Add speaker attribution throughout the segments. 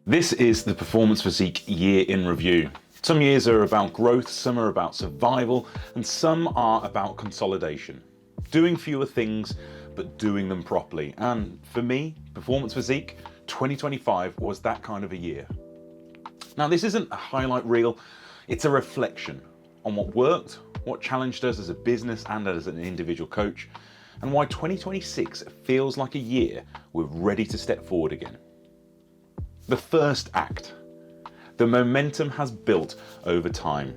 Speaker 1: This is the Performance Physique year in review. Some years are about growth, some are about survival, and some are about consolidation. Doing fewer things, but doing them properly. And for me, Performance Physique 2025 was that kind of a year. Now, this isn't a highlight reel, it's a reflection on what worked, what challenged us as a business and as an individual coach, and why 2026 feels like a year we're ready to step forward again. The first act. The momentum has built over time.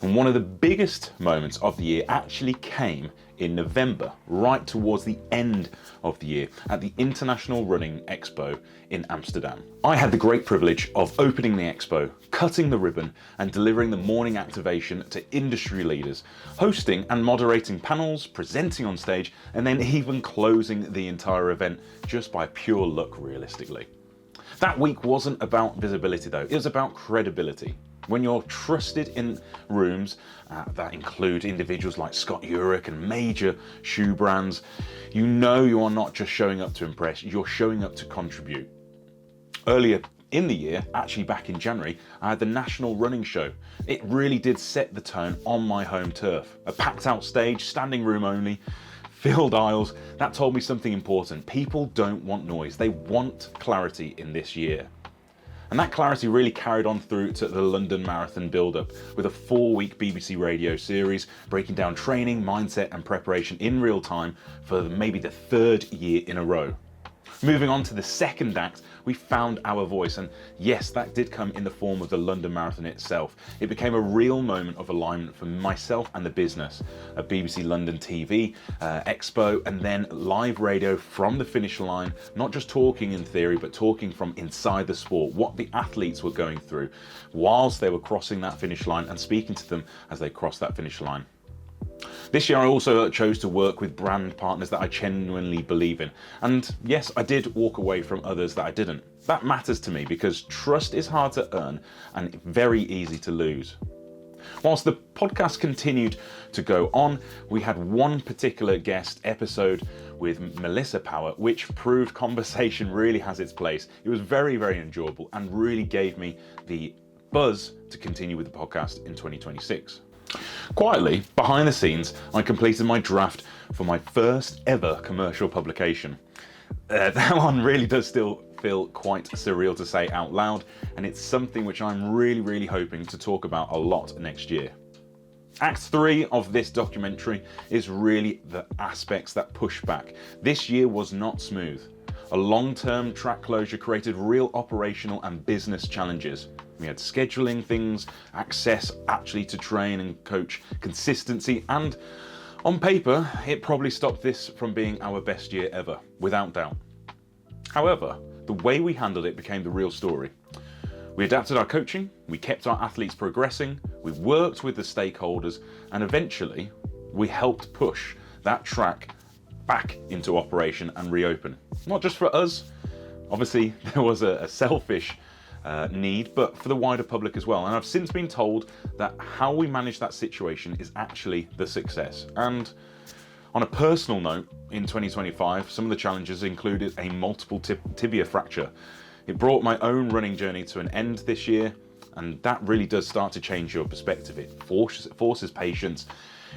Speaker 1: And one of the biggest moments of the year actually came in November, right towards the end of the year at the International Running Expo in Amsterdam. I had the great privilege of opening the expo, cutting the ribbon and delivering the morning activation to industry leaders, hosting and moderating panels, presenting on stage, and then even closing the entire event just by pure luck, realistically. That week wasn't about visibility though, it was about credibility. When you're trusted in rooms that include individuals like Scott Jurek and major shoe brands, you know you are not just showing up to impress, you're showing up to contribute. Earlier in the year, actually back in January, I had the National Running Show. It really did set the tone on my home turf. A packed out stage, standing room only, filled aisles. That told me something important. People don't want noise, they want clarity in this year. And that clarity really carried on through to the London Marathon build-up with a 4-week BBC radio series breaking down training, mindset and preparation in real time for maybe the third year in a row. Moving on to the second act, we found our voice, and yes, that did come in the form of the London Marathon itself. It became a real moment of alignment for myself and the business. A BBC London TV, Expo, and then live radio from the finish line, not just talking in theory, but talking from inside the sport, what the athletes were going through whilst they were crossing that finish line and speaking to them as they crossed that finish line. This year I also chose to work with brand partners that I genuinely believe in. And yes, I did walk away from others that I didn't. That matters to me because trust is hard to earn and very easy to lose. Whilst the podcast continued to go on, we had one particular guest episode with Melissa Power, which proved conversation really has its place. It was very, very enjoyable and really gave me the buzz to continue with the podcast in 2026. Quietly, behind the scenes, I completed my draft for my first ever commercial publication. That one really does still feel quite surreal to say out loud, and it's something which I'm really hoping to talk about a lot next year. Act 3 of this documentary is really the aspects that push back. This year was not smooth. A long-term track closure created real operational and business challenges. We had scheduling things, access actually to train and coach, consistency, and on paper, it probably stopped this from being our best year ever, without doubt. However, the way we handled it became the real story. We adapted our coaching, we kept our athletes progressing, we worked with the stakeholders, and eventually we helped push that track back into operation and reopen. Not just for us, obviously there was a selfish need, but for the wider public as well. And I've since been told that how we manage that situation is actually the success. And on a personal note, in 2025, some of the challenges included a multiple tibia fracture. It brought my own running journey to an end this year, and that really does start to change your perspective. It forces patience,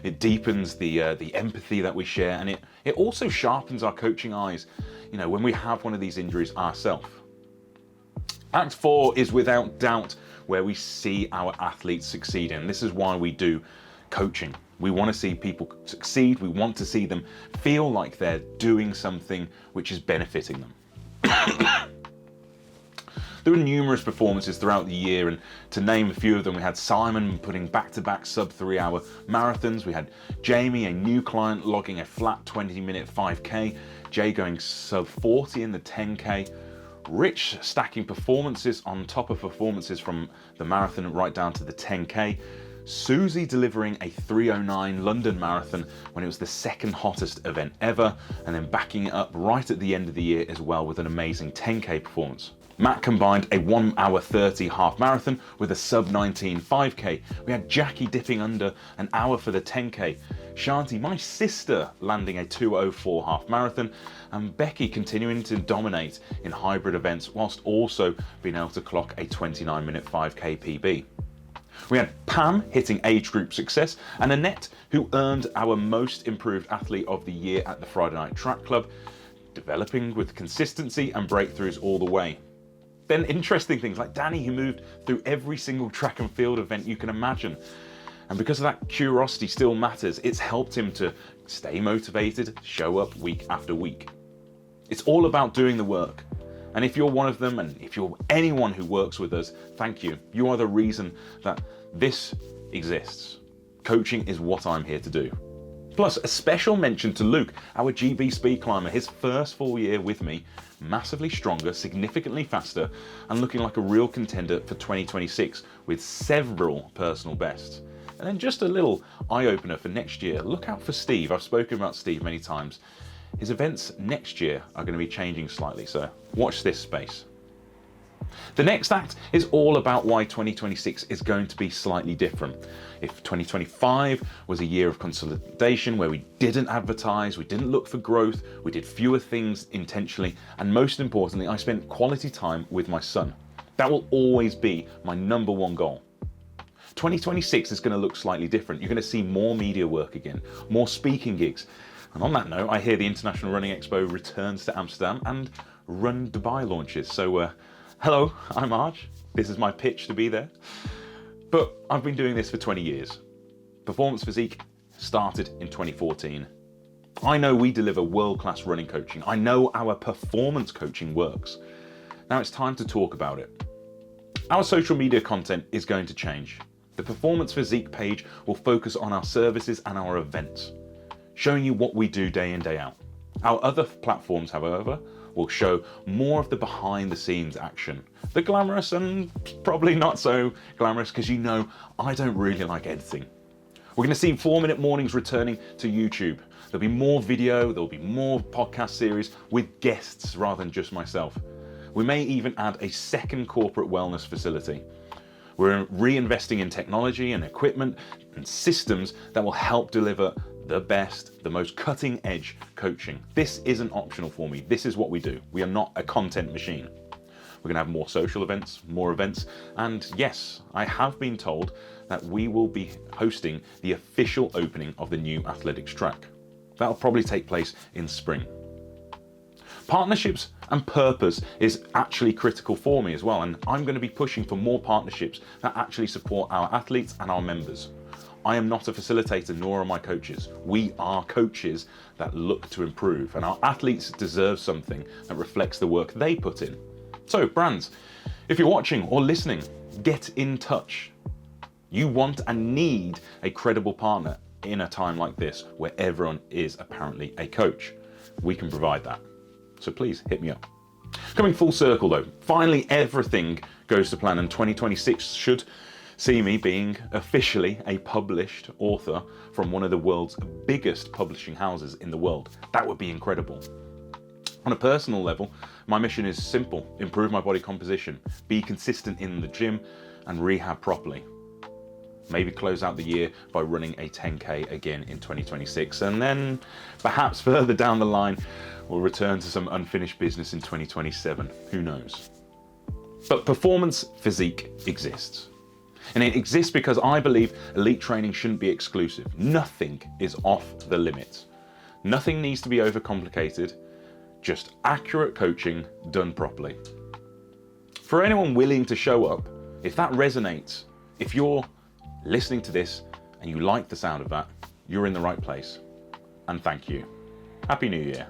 Speaker 1: it deepens the empathy that we share, and it also sharpens our coaching eyes, when we have one of these injuries ourselves. Act 4 is without doubt where we see our athletes succeed, and this is why we do coaching. We want to see people succeed, we want to see them feel like they're doing something which is benefiting them. There were numerous performances throughout the year, and to name a few of them, we had Simon putting back-to-back sub-3 hour marathons, we had Jamie, a new client, logging a flat 20-minute 5K, Jay going sub-40 in the 10K, Rich stacking performances on top of performances from the marathon right down to the 10K, Susie delivering a 3:09 London Marathon when it was the second hottest event ever, and then backing it up right at the end of the year as well with an amazing 10K performance. Matt combined a 1 hour 30 half marathon with a sub 19 5k. We had Jackie dipping under an hour for the 10k. Shanti, my sister, landing a 2:04 half marathon, and Becky continuing to dominate in hybrid events whilst also being able to clock a 29-minute 5k PB. We had Pam hitting age group success, and Annette, who earned our most improved athlete of the year at the Friday Night Track Club, developing with consistency and breakthroughs all the way. Then interesting things like Danny, who moved through every single track and field event you can imagine. And because of that curiosity still matters, it's helped him to stay motivated, show up week after week. It's all about doing the work. And if you're one of them, and if you're anyone who works with us, thank you. You are the reason that this exists. Coaching is what I'm here to do. Plus, a special mention to Luke, our GB speed climber, his first full year with me, massively stronger, significantly faster, and looking like a real contender for 2026 with several personal bests. And then just a little eye-opener for next year, look out for Steve. I've spoken about Steve many times. His events next year are going to be changing slightly, so watch this space. The next act is all about why 2026 is going to be slightly different. If 2025 was a year of consolidation where we didn't advertise, we didn't look for growth, we did fewer things intentionally, and most importantly, I spent quality time with my son. That will always be my number one goal. 2026 is going to look slightly different. You're going to see more media work again, more speaking gigs. And on that note, I hear the International Running Expo returns to Amsterdam and Run Dubai launches. So, hello, I'm Arj. This is my pitch to be there. But I've been doing this for 20 years. Performance Physique started in 2014. I know we deliver world-class running coaching. I know our performance coaching works. Now it's time to talk about it. Our social media content is going to change. The Performance Physique page will focus on our services and our events, showing you what we do day in, day out. Our other platforms, however, will show more of the behind the scenes action. The glamorous and probably not so glamorous, because you know I don't really like editing. We're going to see 4-minute mornings returning to YouTube. There'll be more video, there'll be more podcast series with guests rather than just myself. We may even add a second corporate wellness facility. We're reinvesting in technology and equipment and systems that will help deliver the best, the most cutting edge coaching. This isn't optional for me. This is what we do. We are not a content machine. We're going to have more social events, more events, and yes, I have been told that we will be hosting the official opening of the new athletics track. That'll probably take place in spring. Partnerships and purpose is actually critical for me as well, and I'm going to be pushing for more partnerships that actually support our athletes and our members. I am not a facilitator, nor are my coaches. We are coaches that look to improve, and our athletes deserve something that reflects the work they put in. So brands, if you're watching or listening, get in touch. You want and need a credible partner in a time like this where everyone is apparently a coach. We can provide that. So please hit me up. Coming full circle though, finally everything goes to plan, and 2026 should see me being officially a published author from one of the world's biggest publishing houses in the world. That would be incredible. On a personal level, my mission is simple: improve my body composition, be consistent in the gym, and rehab properly. Maybe close out the year by running a 10K again in 2026, and then perhaps further down the line, we'll return to some unfinished business in 2027. Who knows? But Performance Physique exists. And it exists because I believe elite training shouldn't be exclusive. Nothing is off the limits. Nothing needs to be overcomplicated, just accurate coaching done properly. For anyone willing to show up, if that resonates, if you're listening to this and you like the sound of that, you're in the right place. And thank you. Happy New Year.